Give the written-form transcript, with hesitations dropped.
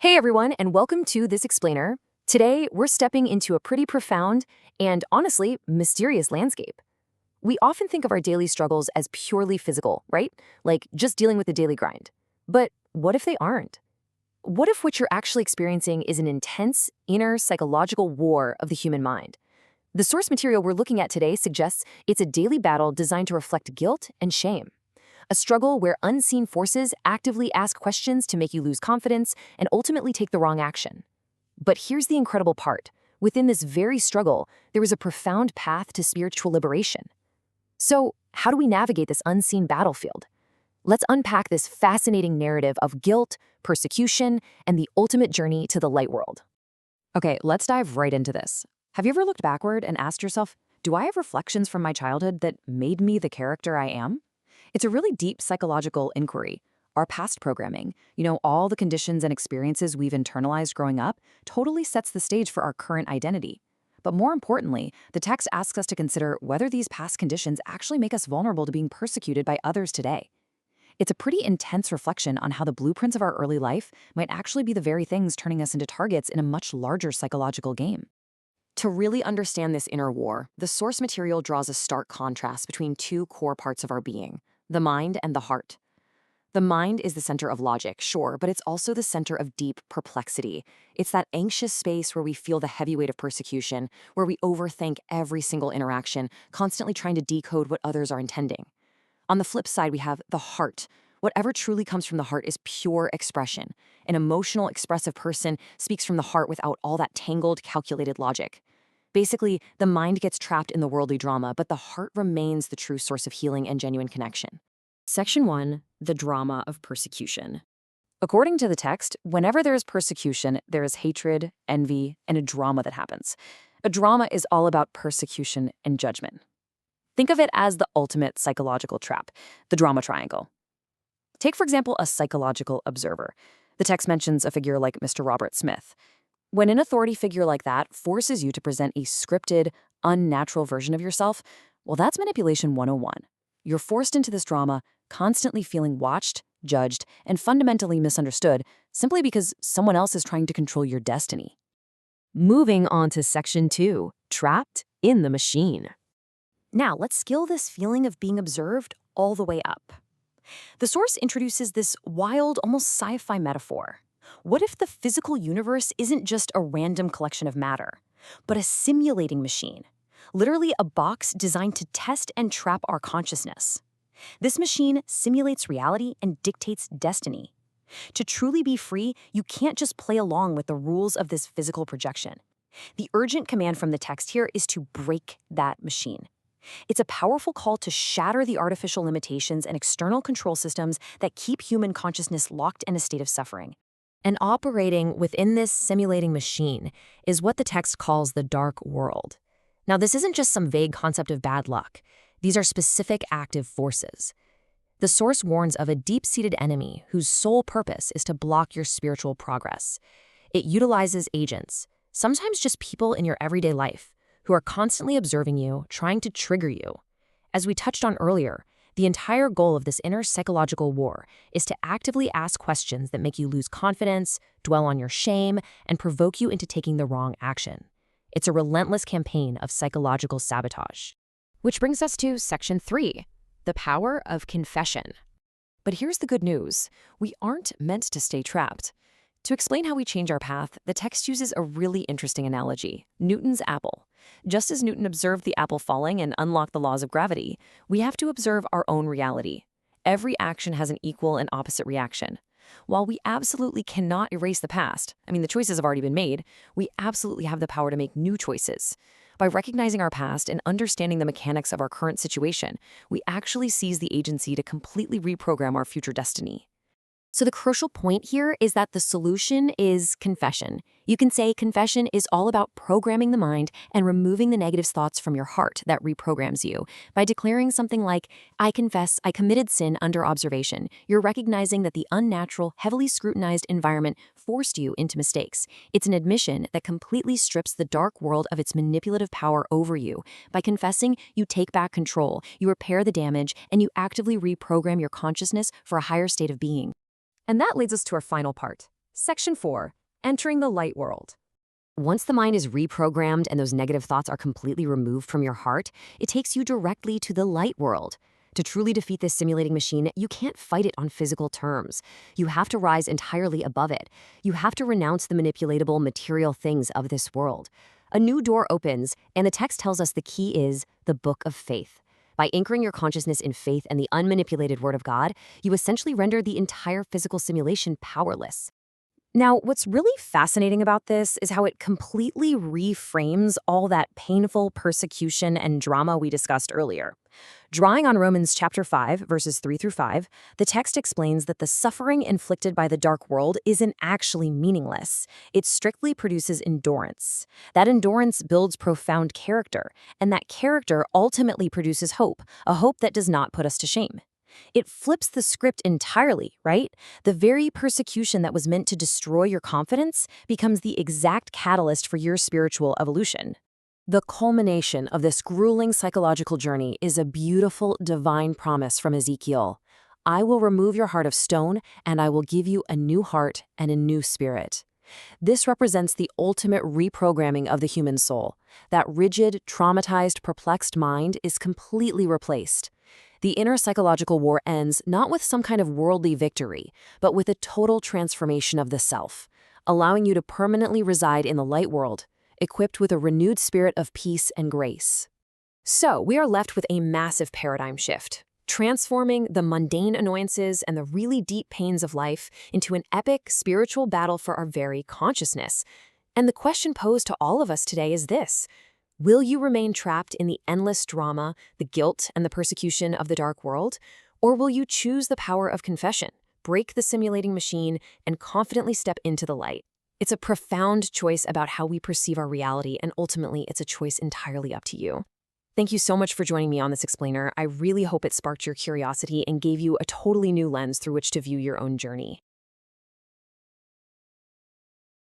Hey everyone, and welcome to This Explainer. Today, we're stepping into a pretty profound and, honestly, mysterious landscape. We often think of our daily struggles as purely physical, right? Like just dealing with the daily grind. But what if they aren't? What if what you're actually experiencing is an intense, inner psychological war of the human mind? The source material we're looking at today suggests it's a daily battle designed to reflect guilt and shame. A struggle where unseen forces actively ask questions to make you lose confidence and ultimately take the wrong action. But here's the incredible part. Within this very struggle, there is a profound path to spiritual liberation. So, how do we navigate this unseen battlefield? Let's unpack this fascinating narrative of guilt, persecution, and the ultimate journey to the light world. Okay, let's dive right into this. Have you ever looked backward and asked yourself, do I have reflections from my childhood that made me the character I am? It's a really deep psychological inquiry. Our past programming, all the conditions and experiences we've internalized growing up, totally sets the stage for our current identity. But more importantly, the text asks us to consider whether these past conditions actually make us vulnerable to being persecuted by others today. It's a pretty intense reflection on how the blueprints of our early life might actually be the very things turning us into targets in a much larger psychological game. To really understand this inner war, the source material draws a stark contrast between two core parts of our being: the mind and the heart. The mind is the center of logic, sure, but it's also the center of deep perplexity. It's that anxious space where we feel the heavy weight of persecution, where we overthink every single interaction, constantly trying to decode what others are intending. On the flip side, we have the heart. Whatever truly comes from the heart is pure expression. An emotional, expressive person speaks from the heart without all that tangled, calculated logic. Basically, the mind gets trapped in the worldly drama, but the heart remains the true source of healing and genuine connection. Section 1. The drama of persecution. According to the text, whenever there is persecution, there is hatred, envy, and a drama that happens. A drama is all about persecution and judgment. Think of it as the ultimate psychological trap, the drama triangle. Take, for example, a psychological observer. The text mentions a figure like Mr. Robert Smith. When an authority figure like that forces you to present a scripted, unnatural version of yourself, well, that's manipulation 101. You're forced into this drama, constantly feeling watched, judged, and fundamentally misunderstood simply because someone else is trying to control your destiny. Moving on to Section 2, Trapped in the Machine. Now, let's scale this feeling of being observed all the way up. The source introduces this wild, almost sci-fi metaphor. What if the physical universe isn't just a random collection of matter, but a simulating machine? Literally a box designed to test and trap our consciousness. This machine simulates reality and dictates destiny. To truly be free, you can't just play along with the rules of this physical projection. The urgent command from the text here is to break that machine. It's a powerful call to shatter the artificial limitations and external control systems that keep human consciousness locked in a state of suffering. And operating within this simulating machine is what the text calls the dark world. Now, this isn't just some vague concept of bad luck. These are specific active forces. The source warns of a deep-seated enemy whose sole purpose is to block your spiritual progress. It utilizes agents, sometimes just people in your everyday life, who are constantly observing you, trying to trigger you. As we touched on earlier, the entire goal of this inner psychological war is to actively ask questions that make you lose confidence, dwell on your shame, and provoke you into taking the wrong action. It's a relentless campaign of psychological sabotage. Which brings us to Section 3, the power of confession. But here's the good news. We aren't meant to stay trapped. To explain how we change our path, the text uses a really interesting analogy: Newton's apple. Just as Newton observed the apple falling and unlocked the laws of gravity, we have to observe our own reality. Every action has an equal and opposite reaction. While we absolutely cannot erase the past, the choices have already been made, we absolutely have the power to make new choices. By recognizing our past and understanding the mechanics of our current situation, we actually seize the agency to completely reprogram our future destiny. So the crucial point here is that the solution is confession. You can say confession is all about programming the mind and removing the negative thoughts from your heart that reprograms you. By declaring something like, "I confess I committed sin under observation," you're recognizing that the unnatural, heavily scrutinized environment forced you into mistakes. It's an admission that completely strips the dark world of its manipulative power over you. By confessing, you take back control, you repair the damage, and you actively reprogram your consciousness for a higher state of being. And that leads us to our final part, Section 4. Entering the light world. Once the mind is reprogrammed and those negative thoughts are completely removed from your heart, it takes you directly to the light world. To truly defeat this simulating machine, you can't fight it on physical terms. You have to rise entirely above it. You have to renounce the manipulatable material things of this world. A new door opens, and the text tells us the key is the Book of Faith. By anchoring your consciousness in faith and the unmanipulated Word of God, you essentially render the entire physical simulation powerless. Now, what's really fascinating about this is how it completely reframes all that painful persecution and drama we discussed earlier. Drawing on Romans chapter 5, verses 3 through 5, the text explains that the suffering inflicted by the dark world isn't actually meaningless. It strictly produces endurance. That endurance builds profound character, and that character ultimately produces hope, a hope that does not put us to shame. It flips the script entirely, right? The very persecution that was meant to destroy your confidence becomes the exact catalyst for your spiritual evolution. The culmination of this grueling psychological journey is a beautiful divine promise from Ezekiel. I will remove your heart of stone, and I will give you a new heart and a new spirit. This represents the ultimate reprogramming of the human soul. That rigid, traumatized, perplexed mind is completely replaced. The inner psychological war ends not with some kind of worldly victory, but with a total transformation of the self, allowing you to permanently reside in the light world, equipped with a renewed spirit of peace and grace. So, we are left with a massive paradigm shift, transforming the mundane annoyances and the really deep pains of life into an epic spiritual battle for our very consciousness. And the question posed to all of us today is this: will you remain trapped in the endless drama, the guilt, and the persecution of the dark world? Or will you choose the power of confession, break the simulating machine, and confidently step into the light? It's a profound choice about how we perceive our reality, and ultimately, it's a choice entirely up to you. Thank you so much for joining me on this explainer. I really hope it sparked your curiosity and gave you a totally new lens through which to view your own journey.